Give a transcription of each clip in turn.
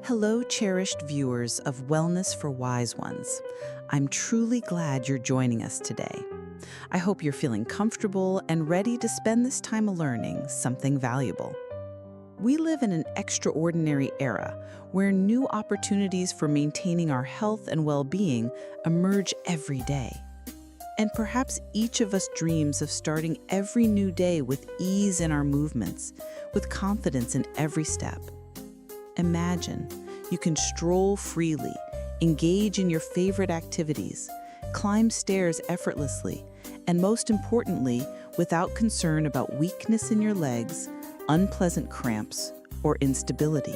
Hello, cherished viewers of Wellness for Wise Ones. I'm truly glad you're joining us today. I hope you're feeling comfortable and ready to spend this time learning something valuable. We live in an extraordinary era where new opportunities for maintaining our health and well-being emerge every day. And perhaps each of us dreams of starting every new day with ease in our movements, with confidence in every step. Imagine you can stroll freely, engage in your favorite activities, climb stairs effortlessly, and most importantly, without concern about weakness in your legs, unpleasant cramps, or instability.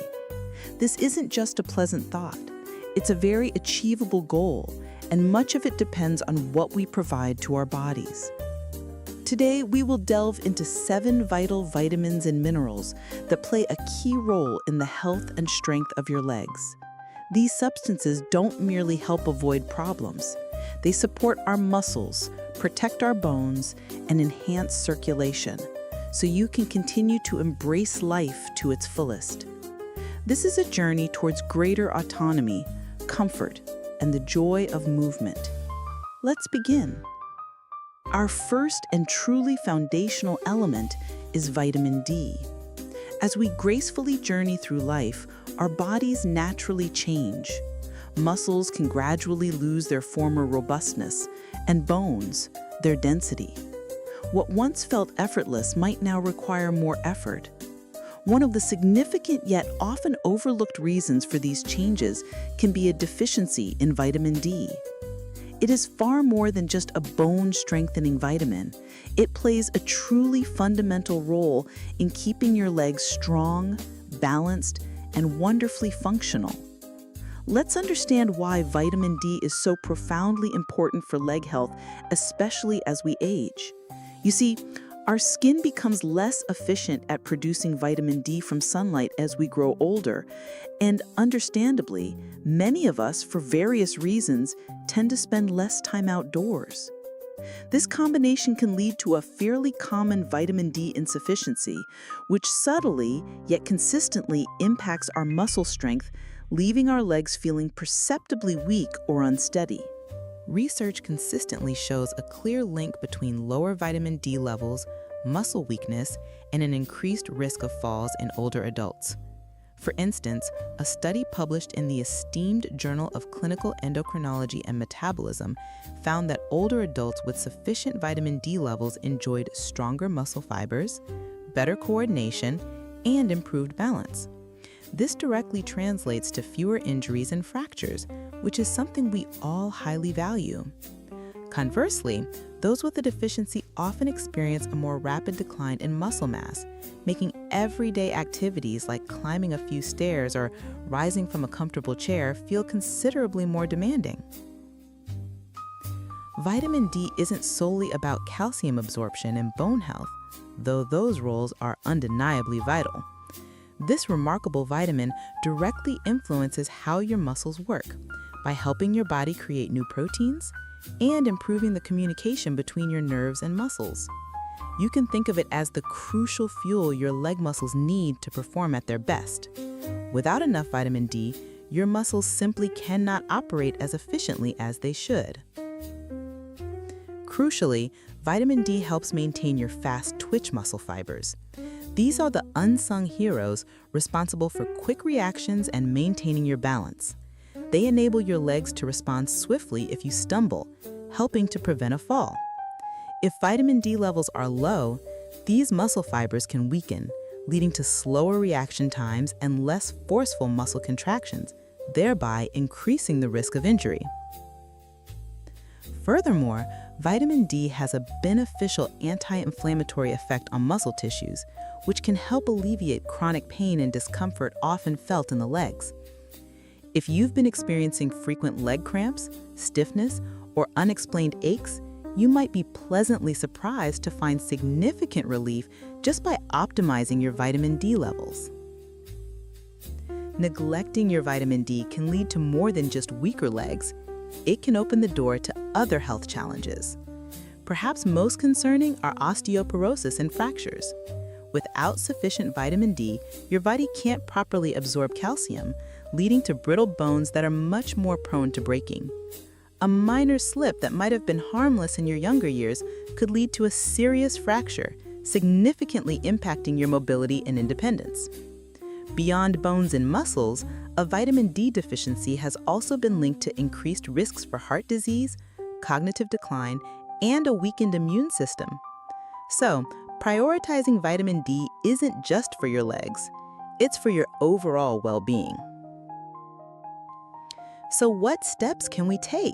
This isn't just a pleasant thought. It's a very achievable goal, and much of it depends on what we provide to our bodies. Today, we will delve into 7 vital vitamins and minerals that play a key role in the health and strength of your legs. These substances don't merely help avoid problems. They support our muscles, protect our bones, and enhance circulation, so you can continue to embrace life to its fullest. This is a journey towards greater autonomy, comfort, and the joy of movement. Let's begin. Our first and truly foundational element is vitamin D. As we gracefully journey through life, our bodies naturally change. Muscles can gradually lose their former robustness, and bones, their density. What once felt effortless might now require more effort. One of the significant yet often overlooked reasons for these changes can be a deficiency in vitamin D. It is far more than just a bone-strengthening vitamin. It plays a truly fundamental role in keeping your legs strong, balanced, and wonderfully functional. Let's understand why vitamin D is so profoundly important for leg health, especially as we age. You see, our skin becomes less efficient at producing vitamin D from sunlight as we grow older, and understandably, many of us, for various reasons, tend to spend less time outdoors. This combination can lead to a fairly common vitamin D insufficiency, which subtly yet consistently impacts our muscle strength, leaving our legs feeling perceptibly weak or unsteady. Research consistently shows a clear link between lower vitamin D levels, muscle weakness, and an increased risk of falls in older adults. For instance, a study published in the esteemed Journal of Clinical Endocrinology and Metabolism found that older adults with sufficient vitamin D levels enjoyed stronger muscle fibers, better coordination, and improved balance. This directly translates to fewer injuries and fractures, which is something we all highly value. Conversely, those with a deficiency often experience a more rapid decline in muscle mass, making everyday activities like climbing a few stairs or rising from a comfortable chair feel considerably more demanding. Vitamin D isn't solely about calcium absorption and bone health, though those roles are undeniably vital. This remarkable vitamin directly influences how your muscles work by helping your body create new proteins and improving the communication between your nerves and muscles. You can think of it as the crucial fuel your leg muscles need to perform at their best. Without enough vitamin D, your muscles simply cannot operate as efficiently as they should. Crucially, vitamin D helps maintain your fast twitch muscle fibers. These are the unsung heroes responsible for quick reactions and maintaining your balance. They enable your legs to respond swiftly if you stumble, helping to prevent a fall. If vitamin D levels are low, these muscle fibers can weaken, leading to slower reaction times and less forceful muscle contractions, thereby increasing the risk of injury. Furthermore, vitamin D has a beneficial anti-inflammatory effect on muscle tissues, which can help alleviate chronic pain and discomfort often felt in the legs. If you've been experiencing frequent leg cramps, stiffness, or unexplained aches, you might be pleasantly surprised to find significant relief just by optimizing your vitamin D levels. Neglecting your vitamin D can lead to more than just weaker legs. It can open the door to other health challenges. Perhaps most concerning are osteoporosis and fractures. Without sufficient vitamin D, your body can't properly absorb calcium, leading to brittle bones that are much more prone to breaking. A minor slip that might have been harmless in your younger years could lead to a serious fracture, significantly impacting your mobility and independence. Beyond bones and muscles, a vitamin D deficiency has also been linked to increased risks for heart disease, cognitive decline, and a weakened immune system. So, prioritizing vitamin D isn't just for your legs, it's for your overall well-being. So what steps can we take?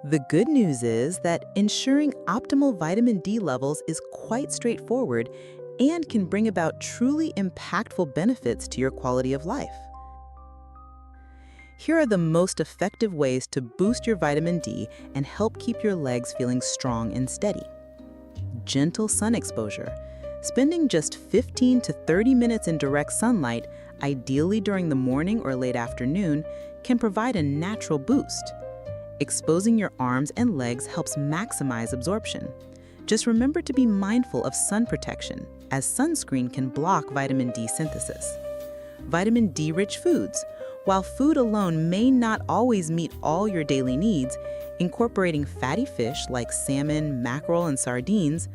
The good news is that ensuring optimal vitamin D levels is quite straightforward and can bring about truly impactful benefits to your quality of life. Here are the most effective ways to boost your vitamin D and help keep your legs feeling strong and steady. Gentle sun exposure. Spending just 15 to 30 minutes in direct sunlight, ideally during the morning or late afternoon, can provide a natural boost. Exposing your arms and legs helps maximize absorption. Just remember to be mindful of sun protection, as sunscreen can block vitamin D synthesis. Vitamin D-rich foods. While food alone may not always meet all your daily needs, incorporating fatty fish like salmon, mackerel, and sardines,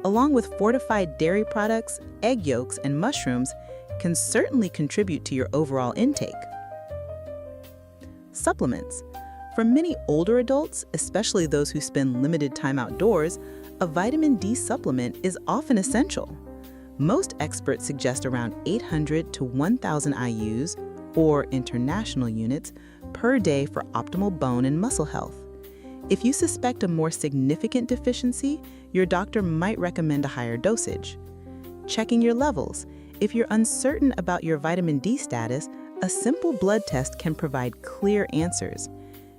along with fortified dairy products, egg yolks, and mushrooms, can certainly contribute to your overall intake. Supplements. For many older adults, especially those who spend limited time outdoors, a vitamin D supplement is often essential. Most experts suggest around 800 to 1,000 IUs, or international units, per day for optimal bone and muscle health. If you suspect a more significant deficiency, your doctor might recommend a higher dosage. Checking your levels. If you're uncertain about your vitamin D status, a simple blood test can provide clear answers.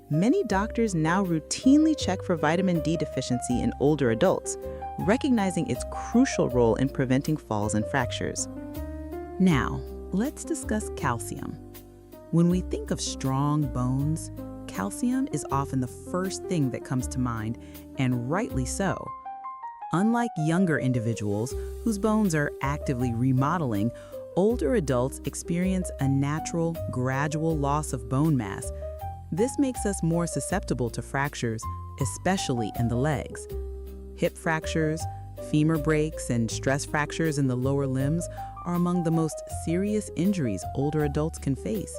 Many doctors now routinely check for vitamin D deficiency in older adults, recognizing its crucial role in preventing falls and fractures. Now, let's discuss calcium. When we think of strong bones, calcium is often the first thing that comes to mind, and rightly so. Unlike younger individuals whose bones are actively remodeling, older adults experience a natural, gradual loss of bone mass. This makes us more susceptible to fractures, especially in the legs. Hip fractures, femur breaks, and stress fractures in the lower limbs are among the most serious injuries older adults can face.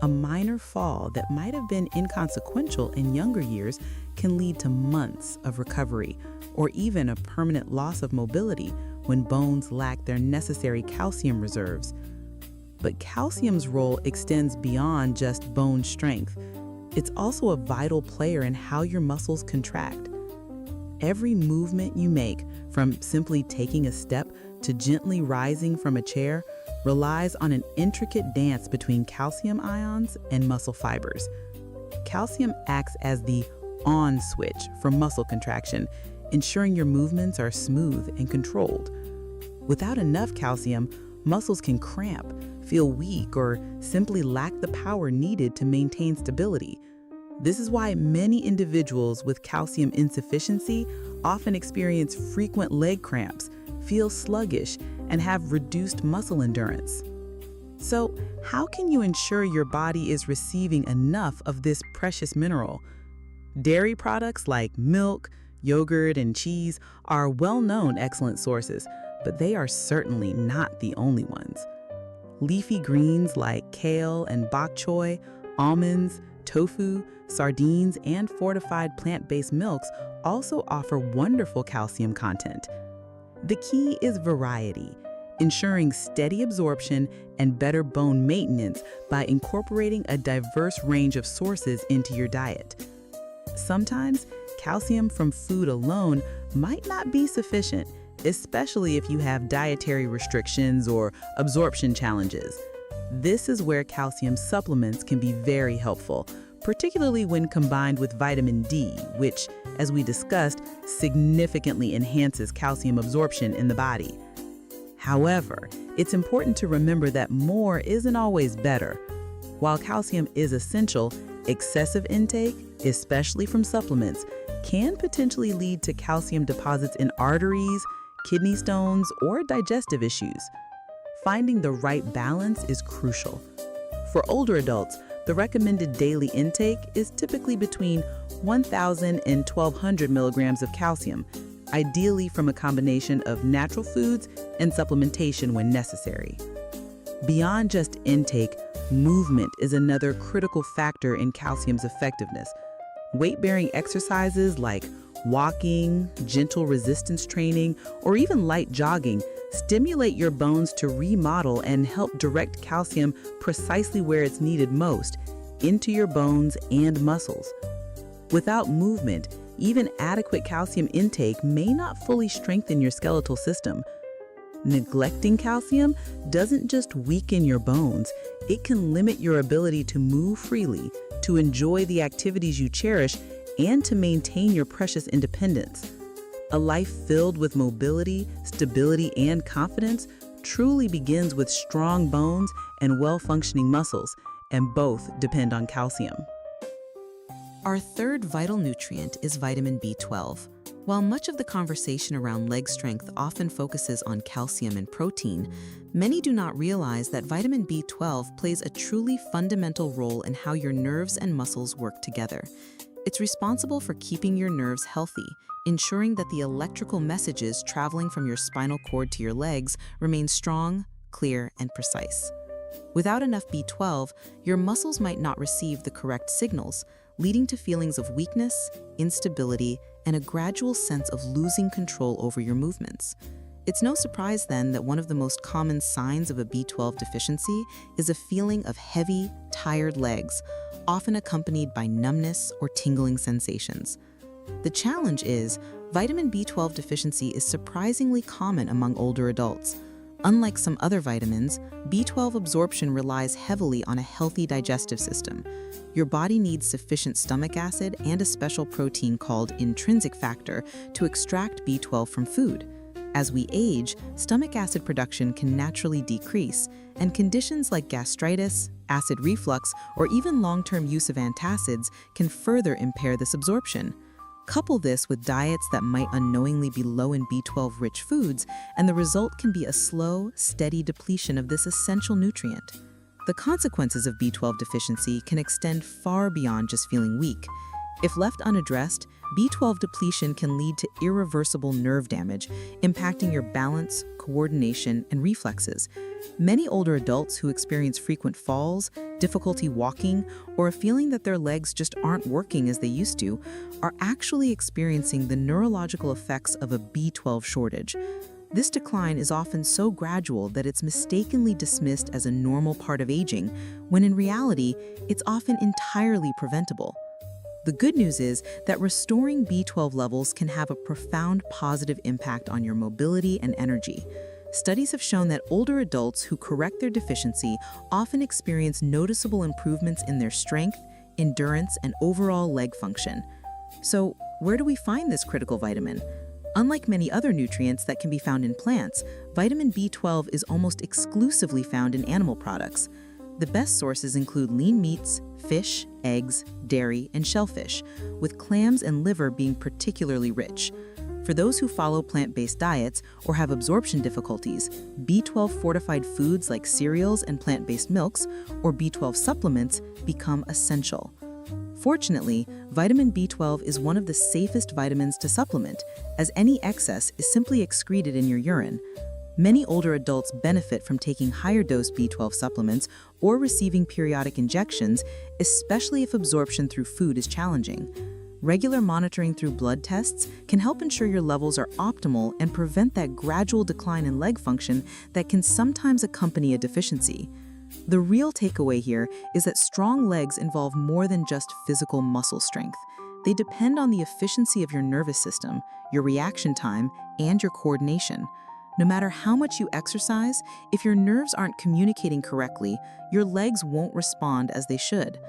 A minor fall that might have been inconsequential in younger years can lead to months of recovery or even a permanent loss of mobility when bones lack their necessary calcium reserves. But calcium's role extends beyond just bone strength. It's also a vital player in how your muscles contract. Every movement you make, from simply taking a step to gently rising from a chair, relies on an intricate dance between calcium ions and muscle fibers. Calcium acts as the on switch for muscle contraction, ensuring your movements are smooth and controlled. Without enough calcium, muscles can cramp, feel weak, or simply lack the power needed to maintain stability. This is why many individuals with calcium insufficiency often experience frequent leg cramps, feel sluggish, and have reduced muscle endurance. So, how can you ensure your body is receiving enough of this precious mineral? Dairy products like milk, yogurt, and cheese are well-known excellent sources, but they are certainly not the only ones. Leafy greens like kale and bok choy, almonds, tofu, sardines, and fortified plant-based milks also offer wonderful calcium content. The key is variety, ensuring steady absorption and better bone maintenance by incorporating a diverse range of sources into your diet. Sometimes, calcium from food alone might not be sufficient, especially if you have dietary restrictions or absorption challenges. This is where calcium supplements can be very helpful, particularly when combined with vitamin D, which, as we discussed, significantly enhances calcium absorption in the body. However, it's important to remember that more isn't always better. While calcium is essential, excessive intake, especially from supplements, can potentially lead to calcium deposits in arteries, kidney stones, or digestive issues. Finding the right balance is crucial. For older adults, the recommended daily intake is typically between 1,000 and 1,200 milligrams of calcium, ideally from a combination of natural foods and supplementation when necessary. Beyond just intake, movement is another critical factor in calcium's effectiveness. Weight-bearing exercises like walking, gentle resistance training, or even light jogging stimulate your bones to remodel and help direct calcium precisely where it's needed most, into your bones and muscles. Without movement, even adequate calcium intake may not fully strengthen your skeletal system. Neglecting calcium doesn't just weaken your bones, it can limit your ability to move freely, to enjoy the activities you cherish, and to maintain your precious independence. A life filled with mobility, stability, and confidence truly begins with strong bones and well-functioning muscles, and both depend on calcium. Our third vital nutrient is vitamin B12. While much of the conversation around leg strength often focuses on calcium and protein, many do not realize that vitamin B12 plays a truly fundamental role in how your nerves and muscles work together. It's responsible for keeping your nerves healthy, ensuring that the electrical messages traveling from your spinal cord to your legs remain strong, clear, and precise. Without enough B12, your muscles might not receive the correct signals, leading to feelings of weakness, instability, and a gradual sense of losing control over your movements. It's no surprise then that one of the most common signs of a B12 deficiency is a feeling of heavy, tired legs, often accompanied by numbness or tingling sensations. The challenge is, vitamin B12 deficiency is surprisingly common among older adults. Unlike some other vitamins, B12 absorption relies heavily on a healthy digestive system. Your body needs sufficient stomach acid and a special protein called intrinsic factor to extract B12 from food. As we age, stomach acid production can naturally decrease, and conditions like gastritis, acid reflux, or even long-term use of antacids can further impair this absorption. Couple this with diets that might unknowingly be low in B12-rich foods, and the result can be a slow, steady depletion of this essential nutrient. The consequences of B12 deficiency can extend far beyond just feeling weak. If left unaddressed, B12 depletion can lead to irreversible nerve damage, impacting your balance, coordination, and reflexes. Many older adults who experience frequent falls, difficulty walking, or a feeling that their legs just aren't working as they used to, are actually experiencing the neurological effects of a B12 shortage. This decline is often so gradual that it's mistakenly dismissed as a normal part of aging, when in reality, it's often entirely preventable. The good news is that restoring B12 levels can have a profound positive impact on your mobility and energy. Studies have shown that older adults who correct their deficiency often experience noticeable improvements in their strength, endurance, and overall leg function. So, where do we find this critical vitamin? Unlike many other nutrients that can be found in plants, vitamin B12 is almost exclusively found in animal products. The best sources include lean meats, fish, eggs, dairy, and shellfish, with clams and liver being particularly rich. For those who follow plant-based diets or have absorption difficulties, B12-fortified foods like cereals and plant-based milks, or B12 supplements, become essential. Fortunately, vitamin B12 is one of the safest vitamins to supplement, as any excess is simply excreted in your urine. Many older adults benefit from taking higher-dose B12 supplements or receiving periodic injections, especially if absorption through food is challenging. Regular monitoring through blood tests can help ensure your levels are optimal and prevent that gradual decline in leg function that can sometimes accompany a deficiency. The real takeaway here is that strong legs involve more than just physical muscle strength. They depend on the efficiency of your nervous system, your reaction time, and your coordination. No matter how much you exercise, if your nerves aren't communicating correctly, your legs won't respond as they should.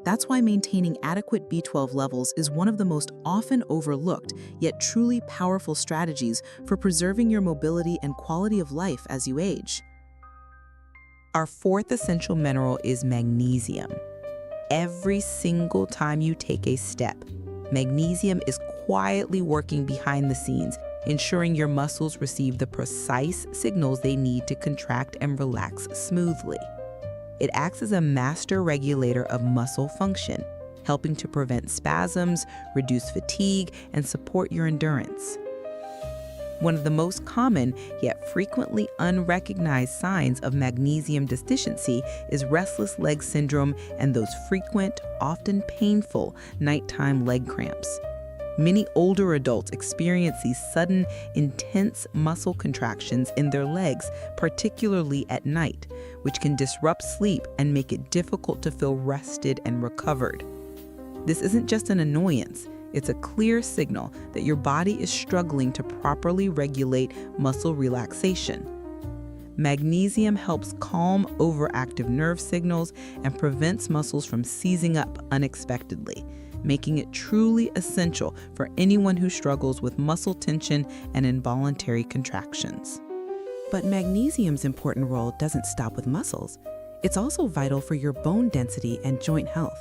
That's why maintaining adequate B12 levels is one of the most often overlooked, yet truly powerful strategies for preserving your mobility and quality of life as you age. Our fourth essential mineral is magnesium. Every single time you take a step, magnesium is quietly working behind the scenes, ensuring your muscles receive the precise signals they need to contract and relax smoothly. It acts as a master regulator of muscle function, helping to prevent spasms, reduce fatigue, and support your endurance. One of the most common yet frequently unrecognized signs of magnesium deficiency is restless leg syndrome and those frequent, often painful, nighttime leg cramps. Many older adults experience these sudden, intense muscle contractions in their legs, particularly at night, which can disrupt sleep and make it difficult to feel rested and recovered. This isn't just an annoyance. It's a clear signal that your body is struggling to properly regulate muscle relaxation. Magnesium helps calm overactive nerve signals and prevents muscles from seizing up unexpectedly, making it truly essential for anyone who struggles with muscle tension and involuntary contractions. But magnesium's important role doesn't stop with muscles. It's also vital for your bone density and joint health.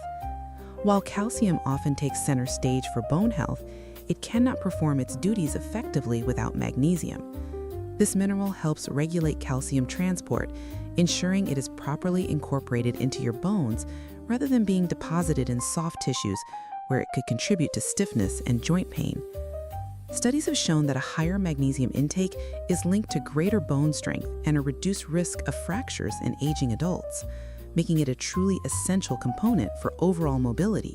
While calcium often takes center stage for bone health, it cannot perform its duties effectively without magnesium. This mineral helps regulate calcium transport, ensuring it is properly incorporated into your bones rather than being deposited in soft tissues where it could contribute to stiffness and joint pain. Studies have shown that a higher magnesium intake is linked to greater bone strength and a reduced risk of fractures in aging adults, making it a truly essential component for overall mobility.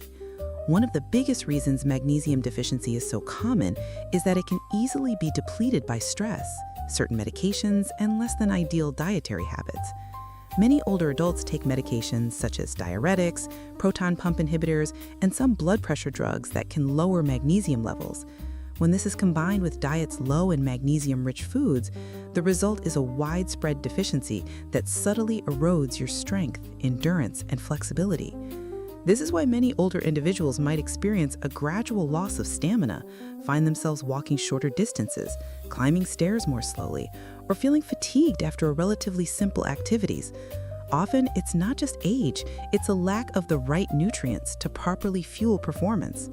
One of the biggest reasons magnesium deficiency is so common is that it can easily be depleted by stress, certain medications, and less than ideal dietary habits. Many older adults take medications such as diuretics, proton pump inhibitors, and some blood pressure drugs that can lower magnesium levels. When this is combined with diets low in magnesium-rich foods, the result is a widespread deficiency that subtly erodes your strength, endurance, and flexibility. This is why many older individuals might experience a gradual loss of stamina, find themselves walking shorter distances, climbing stairs more slowly, or feeling fatigued after relatively simple activities. Often, it's not just age, it's a lack of the right nutrients to properly fuel performance.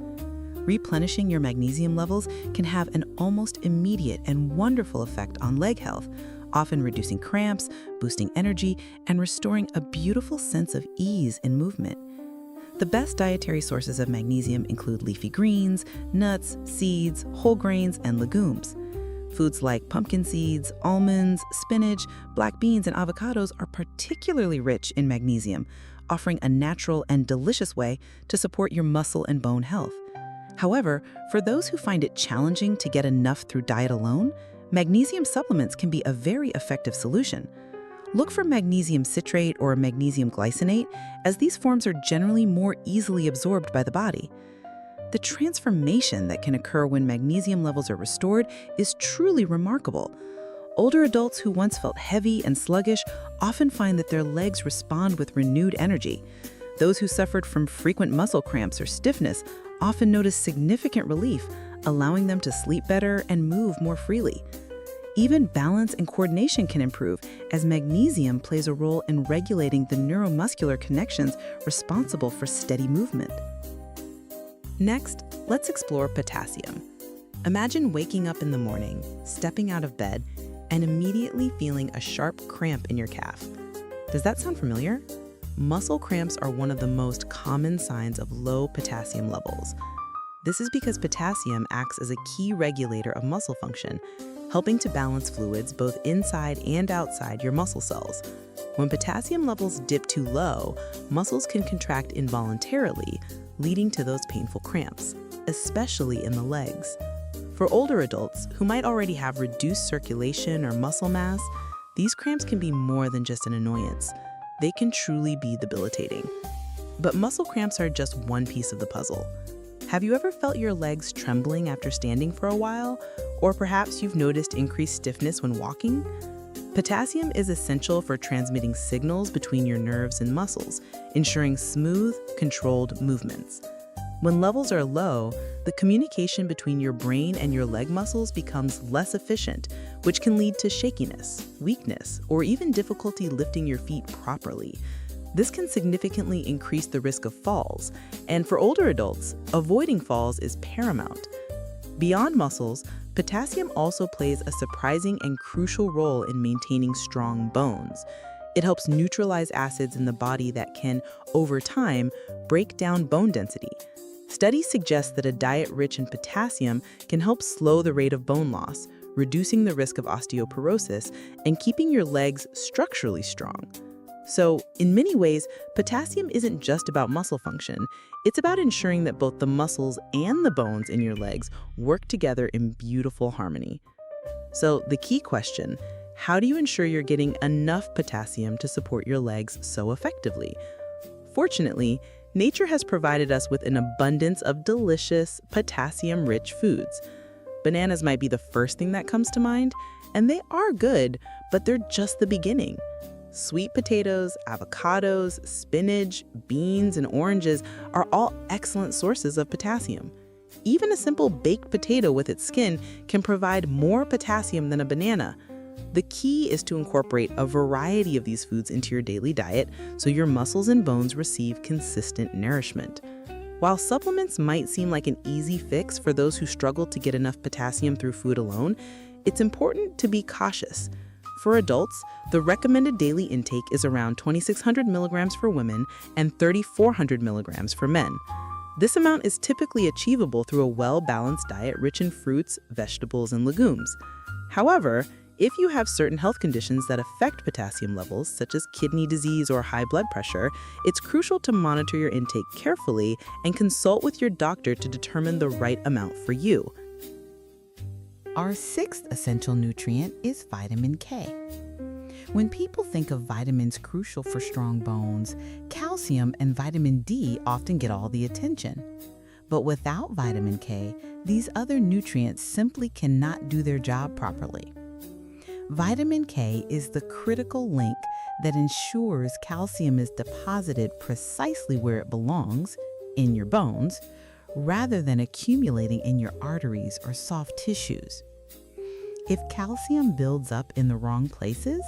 Replenishing your magnesium levels can have an almost immediate and wonderful effect on leg health, often reducing cramps, boosting energy, and restoring a beautiful sense of ease in movement. The best dietary sources of magnesium include leafy greens, nuts, seeds, whole grains, and legumes. Foods like pumpkin seeds, almonds, spinach, black beans, and avocados are particularly rich in magnesium, offering a natural and delicious way to support your muscle and bone health. However, for those who find it challenging to get enough through diet alone, magnesium supplements can be a very effective solution. Look for magnesium citrate or magnesium glycinate, as these forms are generally more easily absorbed by the body. The transformation that can occur when magnesium levels are restored is truly remarkable. Older adults who once felt heavy and sluggish often find that their legs respond with renewed energy. Those who suffered from frequent muscle cramps or stiffness often notice significant relief, allowing them to sleep better and move more freely. Even balance and coordination can improve, as magnesium plays a role in regulating the neuromuscular connections responsible for steady movement. Next, let's explore potassium. Imagine waking up in the morning, stepping out of bed, and immediately feeling a sharp cramp in your calf. Does that sound familiar? Muscle cramps are one of the most common signs of low potassium levels. This is because potassium acts as a key regulator of muscle function, helping to balance fluids both inside and outside your muscle cells. When potassium levels dip too low, muscles can contract involuntarily, leading to those painful cramps, especially in the legs. For older adults who might already have reduced circulation or muscle mass, these cramps can be more than just an annoyance. They can truly be debilitating. But muscle cramps are just one piece of the puzzle. Have you ever felt your legs trembling after standing for a while? Or perhaps you've noticed increased stiffness when walking? Potassium is essential for transmitting signals between your nerves and muscles, ensuring smooth, controlled movements. When levels are low, the communication between your brain and your leg muscles becomes less efficient, which can lead to shakiness, weakness, or even difficulty lifting your feet properly. This can significantly increase the risk of falls, and for older adults, avoiding falls is paramount. Beyond muscles, potassium also plays a surprising and crucial role in maintaining strong bones. It helps neutralize acids in the body that can, over time, break down bone density. Studies suggest that a diet rich in potassium can help slow the rate of bone loss, reducing the risk of osteoporosis and keeping your legs structurally strong. So, in many ways, potassium isn't just about muscle function. It's about ensuring that both the muscles and the bones in your legs work together in beautiful harmony. So, the key question: how do you ensure you're getting enough potassium to support your legs so effectively? Fortunately, nature has provided us with an abundance of delicious, potassium-rich foods. Bananas might be the first thing that comes to mind, and they are good, but they're just the beginning. Sweet potatoes, avocados, spinach, beans, and oranges are all excellent sources of potassium. Even a simple baked potato with its skin can provide more potassium than a banana. The key is to incorporate a variety of these foods into your daily diet so your muscles and bones receive consistent nourishment. While supplements might seem like an easy fix for those who struggle to get enough potassium through food alone, it's important to be cautious. For adults, the recommended daily intake is around 2,600 milligrams for women and 3,400 milligrams for men. This amount is typically achievable through a well-balanced diet rich in fruits, vegetables, and legumes. However, if you have certain health conditions that affect potassium levels, such as kidney disease or high blood pressure, it's crucial to monitor your intake carefully and consult with your doctor to determine the right amount for you. Our sixth essential nutrient is vitamin K. When people think of vitamins crucial for strong bones, calcium and vitamin D often get all the attention. But without vitamin K, these other nutrients simply cannot do their job properly. Vitamin K is the critical link that ensures calcium is deposited precisely where it belongs, in your bones, rather than accumulating in your arteries or soft tissues. If calcium builds up in the wrong places,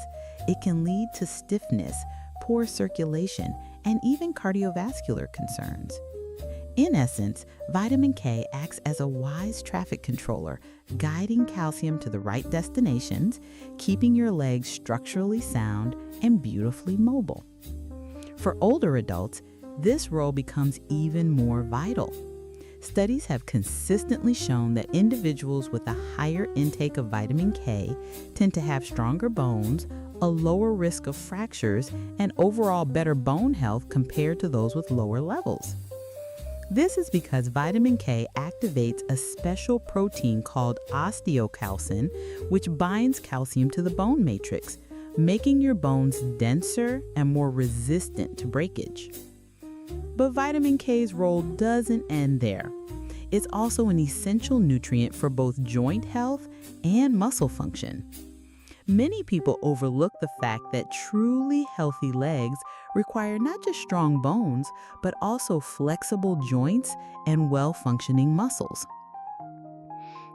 it can lead to stiffness, poor circulation, and even cardiovascular concerns. In essence, vitamin K acts as a wise traffic controller, guiding calcium to the right destinations, keeping your legs structurally sound and beautifully mobile. For older adults, this role becomes even more vital. Studies have consistently shown that individuals with a higher intake of vitamin K tend to have stronger bones, a lower risk of fractures, and overall better bone health compared to those with lower levels. This is because vitamin K activates a special protein called osteocalcin, which binds calcium to the bone matrix, making your bones denser and more resistant to breakage. But vitamin K's role doesn't end there. It's also an essential nutrient for both joint health and muscle function. Many people overlook the fact that truly healthy legs require not just strong bones, but also flexible joints and well-functioning muscles.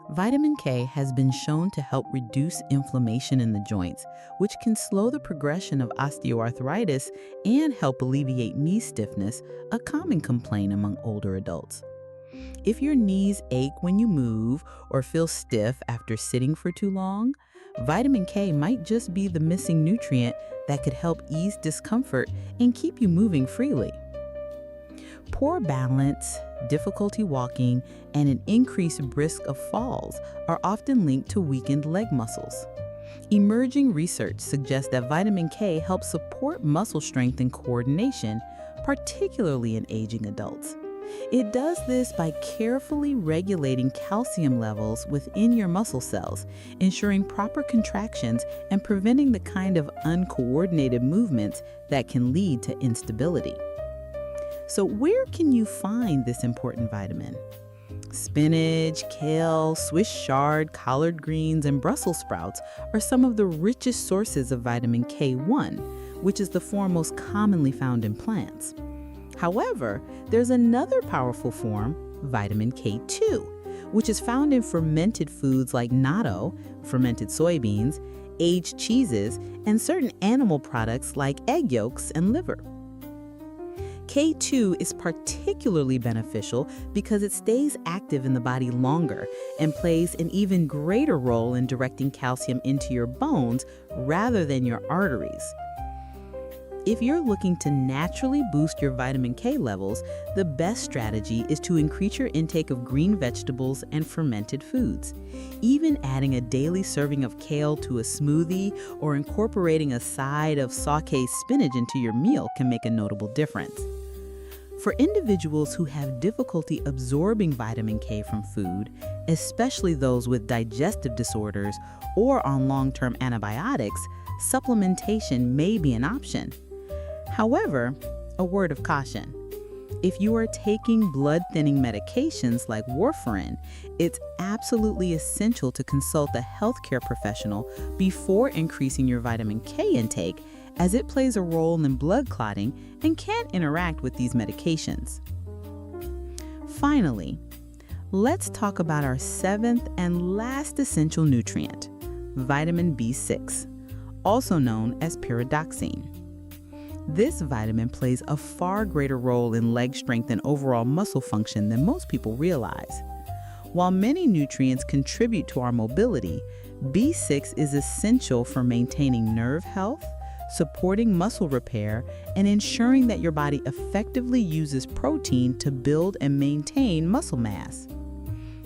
Vitamin K has been shown to help reduce inflammation in the joints, which can slow the progression of osteoarthritis and help alleviate knee stiffness, a common complaint among older adults. If your knees ache when you move or feel stiff after sitting for too long, vitamin K might just be the missing nutrient that could help ease discomfort and keep you moving freely. Poor balance, difficulty walking, and an increased risk of falls are often linked to weakened leg muscles. Emerging research suggests that vitamin K helps support muscle strength and coordination, particularly in aging adults. It does this by carefully regulating calcium levels within your muscle cells, ensuring proper contractions and preventing the kind of uncoordinated movements that can lead to instability. So where can you find this important vitamin? Spinach, kale, Swiss chard, collard greens, and Brussels sprouts are some of the richest sources of vitamin K1, which is the form most commonly found in plants. However, there's another powerful form, vitamin K2, which is found in fermented foods like natto, fermented soybeans, aged cheeses, and certain animal products like egg yolks and liver. K2 is particularly beneficial because it stays active in the body longer and plays an even greater role in directing calcium into your bones rather than your arteries. If you're looking to naturally boost your vitamin K levels, the best strategy is to increase your intake of green vegetables and fermented foods. Even adding a daily serving of kale to a smoothie or incorporating a side of sautéed spinach into your meal can make a notable difference. For individuals who have difficulty absorbing vitamin K from food, especially those with digestive disorders or on long-term antibiotics, supplementation may be an option. However, a word of caution. If you are taking blood-thinning medications like warfarin, it's absolutely essential to consult a healthcare professional before increasing your vitamin K intake, as it plays a role in blood clotting and can interact with these medications. Finally, let's talk about our seventh and last essential nutrient, vitamin B6, also known as pyridoxine. This vitamin plays a far greater role in leg strength and overall muscle function than most people realize. While many nutrients contribute to our mobility, B6 is essential for maintaining nerve health, supporting muscle repair, and ensuring that your body effectively uses protein to build and maintain muscle mass.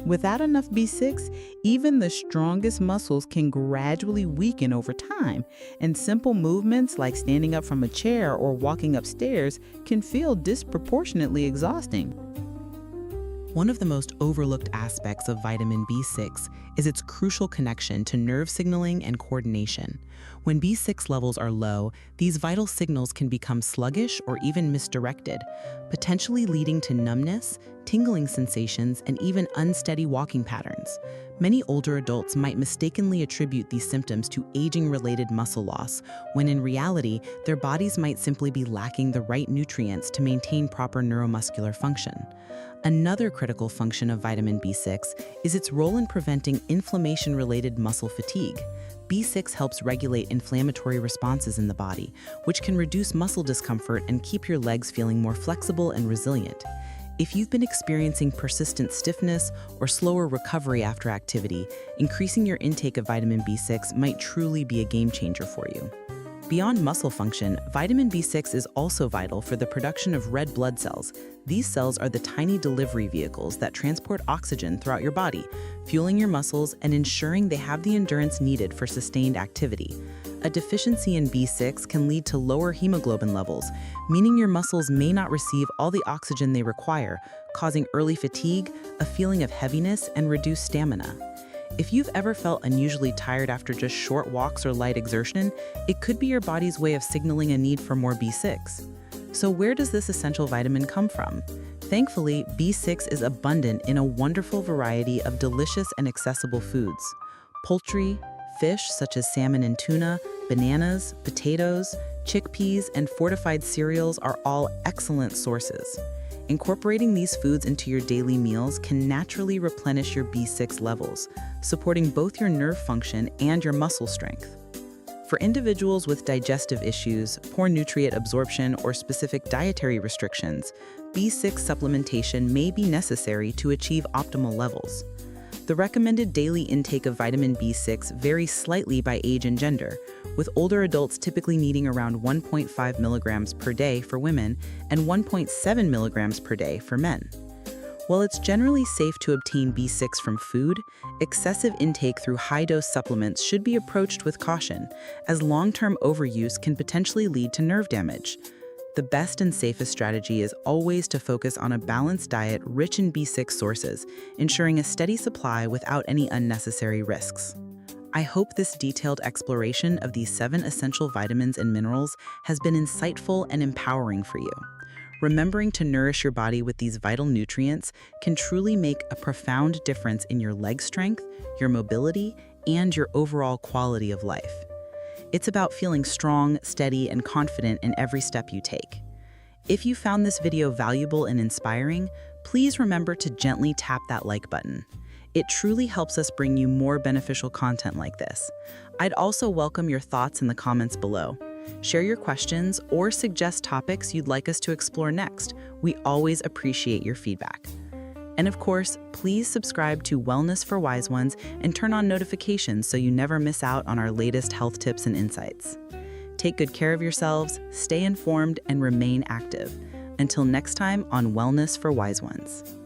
Without enough B6, even the strongest muscles can gradually weaken over time, and simple movements like standing up from a chair or walking upstairs can feel disproportionately exhausting. One of the most overlooked aspects of vitamin B6 is its crucial connection to nerve signaling and coordination. When B6 levels are low, these vital signals can become sluggish or even misdirected, potentially leading to numbness, tingling sensations, and even unsteady walking patterns. Many older adults might mistakenly attribute these symptoms to aging-related muscle loss, when in reality, their bodies might simply be lacking the right nutrients to maintain proper neuromuscular function. Another critical function of vitamin B6 is its role in preventing inflammation-related muscle fatigue. B6 helps regulate inflammatory responses in the body, which can reduce muscle discomfort and keep your legs feeling more flexible and resilient. If you've been experiencing persistent stiffness or slower recovery after activity, increasing your intake of vitamin B6 might truly be a game changer for you. Beyond muscle function, vitamin B6 is also vital for the production of red blood cells. These cells are the tiny delivery vehicles that transport oxygen throughout your body, fueling your muscles and ensuring they have the endurance needed for sustained activity. A deficiency in B6 can lead to lower hemoglobin levels, meaning your muscles may not receive all the oxygen they require, causing early fatigue, a feeling of heaviness, and reduced stamina. If you've ever felt unusually tired after just short walks or light exertion, it could be your body's way of signaling a need for more B6. So where does this essential vitamin come from? Thankfully, B6 is abundant in a wonderful variety of delicious and accessible foods. Poultry, fish such as salmon and tuna, bananas, potatoes, chickpeas, and fortified cereals are all excellent sources. Incorporating these foods into your daily meals can naturally replenish your B6 levels, supporting both your nerve function and your muscle strength. For individuals with digestive issues, poor nutrient absorption, or specific dietary restrictions, B6 supplementation may be necessary to achieve optimal levels. The recommended daily intake of vitamin B6 varies slightly by age and gender, with older adults typically needing around 1.5 milligrams per day for women and 1.7 milligrams per day for men. While it's generally safe to obtain B6 from food, excessive intake through high-dose supplements should be approached with caution, as long-term overuse can potentially lead to nerve damage. The best and safest strategy is always to focus on a balanced diet rich in B6 sources, ensuring a steady supply without any unnecessary risks. I hope this detailed exploration of these 7 essential vitamins and minerals has been insightful and empowering for you. Remembering to nourish your body with these vital nutrients can truly make a profound difference in your leg strength, your mobility, and your overall quality of life. It's about feeling strong, steady, and confident in every step you take. If you found this video valuable and inspiring, please remember to gently tap that like button. It truly helps us bring you more beneficial content like this. I'd also welcome your thoughts in the comments below. Share your questions or suggest topics you'd like us to explore next. We always appreciate your feedback. And of course, please subscribe to Wellness for Wise Ones and turn on notifications so you never miss out on our latest health tips and insights. Take good care of yourselves, stay informed, and remain active. Until next time on Wellness for Wise Ones.